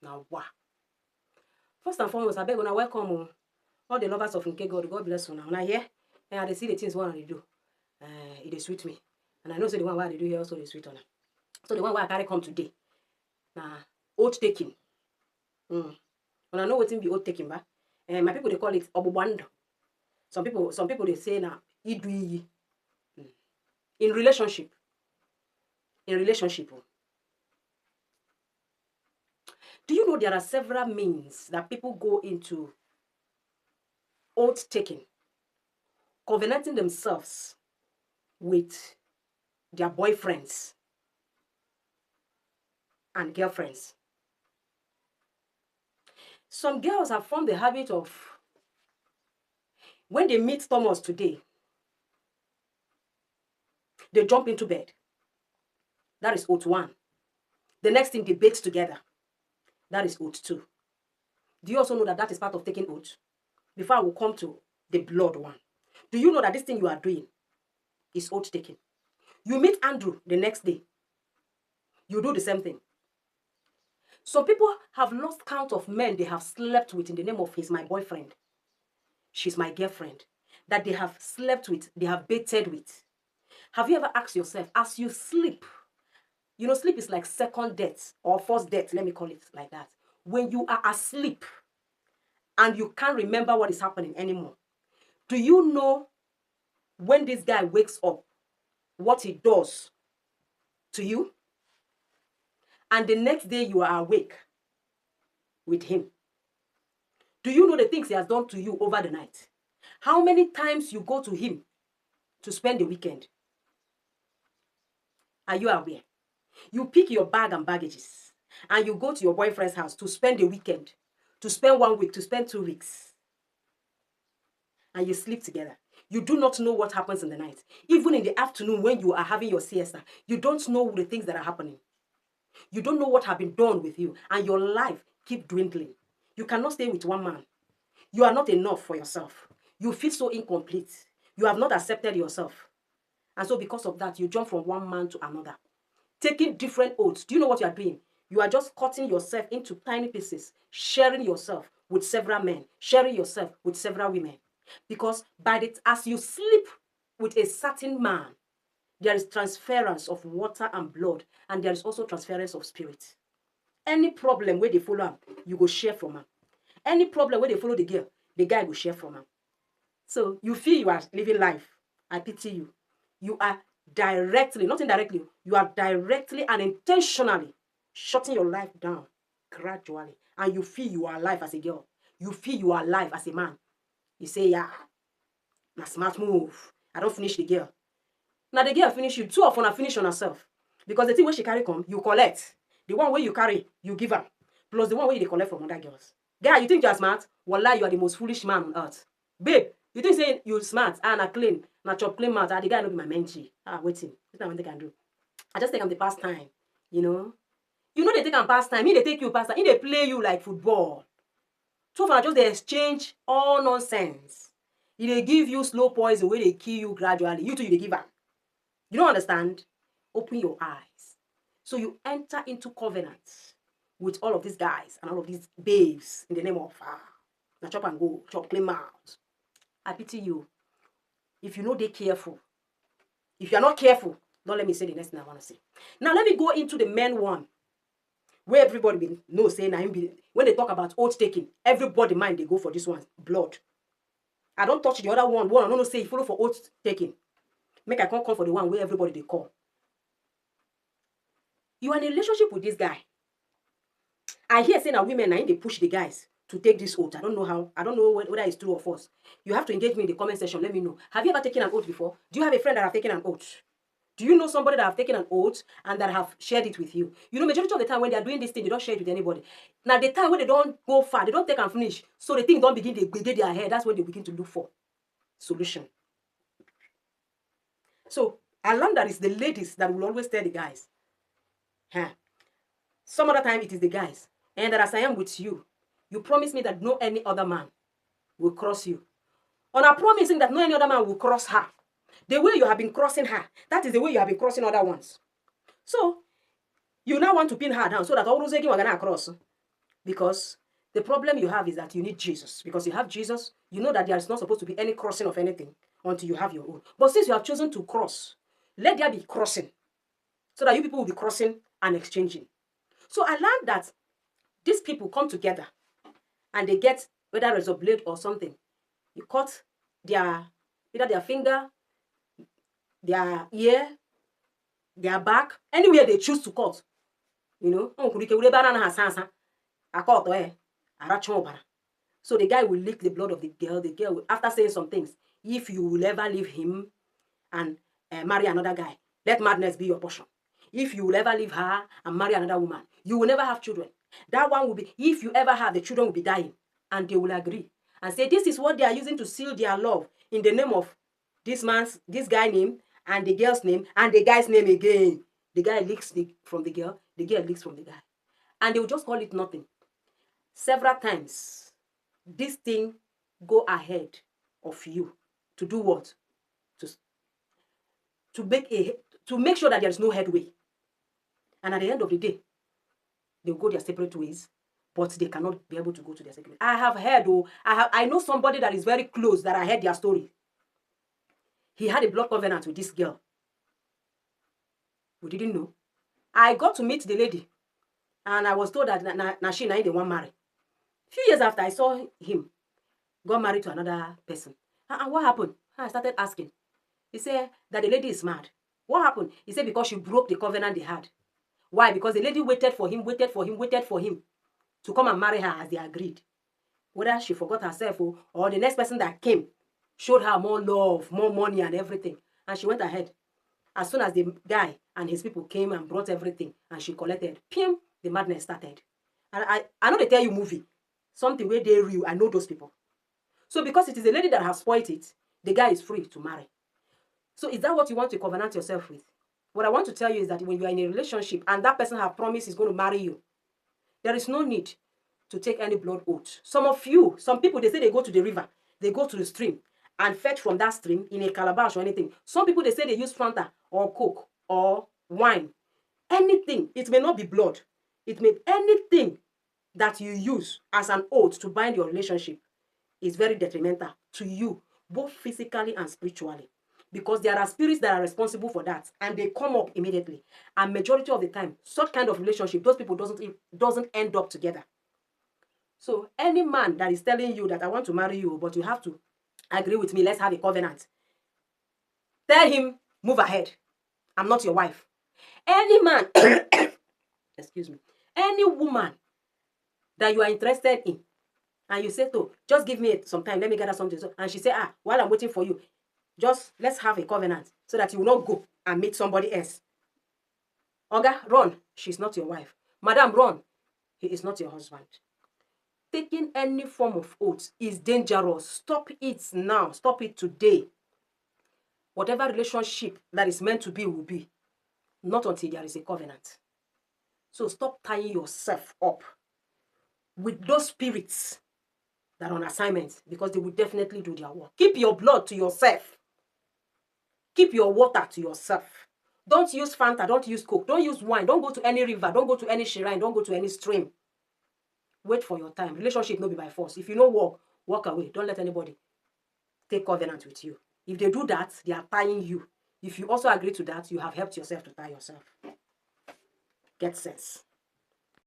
Now, wow. First and foremost, I beg when I welcome all the lovers of Nke God. God bless you now. When I hear and I see the things what they do, it is sweet me. And I know so the one why they do here also is sweet on them. So the one why I carry come today. Now, oath taking. When I know what be oath taking, ba. My people they call it obubando. Some people they say now idui. In relationship. Do you know there are several means that people go into oath taking, covenanting themselves with their boyfriends and girlfriends? Some girls have formed the habit of, when they meet Thomas today, they jump into bed. That is oath 1. The next thing, they bait together. That is oath 2. Do you also know that that is part of taking oath? Before I will come to the blood one. Do you know that this thing you are doing is oath taking? You meet Andrew the next day. You do the same thing. Some people have lost count of men they have slept with in the name of he's my boyfriend, she's my girlfriend, that they have slept with, they have baited with. Have you ever asked yourself, as you sleep, you know, sleep is like second death or first death, let me call it like that. When you are asleep and you can't remember what is happening anymore, do you know when this guy wakes up, what he does to you? And the next day you are awake with him. Do you know the things he has done to you over the night? How many times you go to him to spend the weekend? Are you aware? You pick your bag and baggages and you go to your boyfriend's house to spend the weekend, to spend 1 week, to spend 2 weeks. And you sleep together. You do not know what happens in the night. Even in the afternoon when you are having your siesta, you don't know the things that are happening. You don't know what have been done with you, and your life keep dwindling. You cannot stay with one man. You are not enough for yourself. You feel so incomplete. You have not accepted yourself. And so because of that, you jump from one man to another, taking different oaths. Do you know what you are doing? You are just cutting yourself into tiny pieces, sharing yourself with several men, sharing yourself with several women. Because as you sleep with a certain man, there is transference of water and blood, and there is also transference of spirit. Any problem where they follow him, you go share from him. Any problem where they follow the girl, the guy will share from him. So you feel you are living life. I pity you. You are directly, not indirectly, you are directly and intentionally shutting your life down gradually. And you feel you are alive as a girl. You feel you are alive as a man. You say, yeah, na smart move. I don't finish the girl. Now the girl finish you. Two of them finish on herself. Because the thing where she carry come, you collect. The one where you carry, you give her. Plus the one where you collect from other girls. Guy, you think you are smart? Wallah, you are the most foolish man on earth. Babe, you think saying you smart and I clean, not chop clean mouth, the guy no be my menchi. Waiting. This is what they can do. I just think I'm the pastime. You know? You know they take am pastime. He they take you pastime. He they play you like football. So far just they exchange all nonsense. He they give you slow poison where they kill you gradually. You too, you they give am. You don't understand? Open your eyes. So you enter into covenant with all of these guys and all of these babes in the name of now chop and go, chop clean mouth. I pity you. If you know they're careful. If you're not careful, don't let me say the next thing I want to say. Now let me go into the men one. Where everybody knows saying when they talk about oath taking, everybody mind they go for this one, blood. I don't touch the other one. I don't say follow for oath taking. Make I come for the one where everybody they call. You are in a relationship with this guy. I hear saying that women they push the guys to take this oath. I don't know how. I don't know whether it's true or false. You have to engage me in the comment section. Let me know. Have you ever taken an oath before? Do you have a friend that have taken an oath? Do you know somebody that have taken an oath and that have shared it with you? You know, majority of the time when they are doing this thing, they don't share it with anybody. Now, the time when they don't go far, they don't take and finish. So the thing don't begin to get their head. That's when they begin to look for solution. So I learned that it's the ladies that will always tell the guys. Some other time it is the guys. And that as I am with you, you promise me that no any other man will cross you. On a promising that no any other man will cross her. The way you have been crossing her, that is the way you have been crossing other ones. So, you now want to pin her down so that all those again are going to cross. Because the problem you have is that you need Jesus. Because you have Jesus, you know that there is not supposed to be any crossing of anything until you have your own. But since you have chosen to cross, let there be crossing so that you people will be crossing and exchanging. So I learned that these people come together and they get, whether it's a blade or something, you cut either their finger, their ear, their back, anywhere they choose to cut. You know, so the guy will lick the blood of the girl. The girl will, after saying some things, if you will ever leave him and marry another guy, let madness be your portion. If you will ever leave her and marry another woman, you will never have children. That one will be, if you ever have, the children will be dying. And they will agree and say, this is what they are using to seal their love in the name of this guy name and the girl's name and the guy's name again. The guy leaks from the girl leaks from the guy. And they will just call it nothing. Several times, this thing go ahead of you to do what? To make sure that there is no headway. And at the end of the day, they'll go their separate ways, but they cannot be able to go to their separate ways. I have heard, I know somebody that is very close that I heard their story. He had a blood covenant with this girl. We didn't know. I got to meet the lady, and I was told that she didn't want to marry. A few years after, I saw him got married to another person. And what happened? I started asking. He said that the lady is mad. What happened? He said because she broke the covenant they had. Why? Because the lady waited for him to come and marry her as they agreed. Whether she forgot herself or the next person that came showed her more love, more money and everything. And she went ahead. As soon as the guy and his people came and brought everything and she collected, the madness started. And I know they tell you movie. Something where they real. I know those people. So because it is a lady that has spoiled it, the guy is free to marry. So is that what you want to covenant yourself with? What I want to tell you is that when you are in a relationship and that person has promised he's going to marry you, there is no need to take any blood oath. Some people, they say they go to the river, they go to the stream and fetch from that stream in a calabash or anything. Some people, they say they use Fanta or Coke or wine. Anything. It may not be blood. It may anything that you use as an oath to bind your relationship is very detrimental to you, both physically and spiritually. Because there are spirits that are responsible for that, and they come up immediately. And majority of the time, such kind of relationship, those people doesn't end up together. So any man that is telling you that I want to marry you, but you have to agree with me, let's have a covenant, tell him, move ahead. I'm not your wife. Any man, excuse me, any woman that you are interested in, and you say, to just give me some time, let me gather something. And she say, while I'm waiting for you, just let's have a covenant so that you will not go and meet somebody else. Oga, run. She's not your wife. Madam, run. He is not your husband. Taking any form of oath is dangerous. Stop it now. Stop it today. Whatever relationship that is meant to be will be. Not until there is a covenant. So stop tying yourself up with those spirits that are on assignment, because they will definitely do their work. Keep your blood to yourself. Keep your water to yourself. Don't use Fanta, don't use Coke, don't use wine, don't go to any river, don't go to any shrine, don't go to any stream. Wait for your time. Relationship no be by force. If you know walk away. Don't let anybody take covenant with you. If they do that, they are tying you. If you also agree to that, you have helped yourself to tie yourself. Get sense.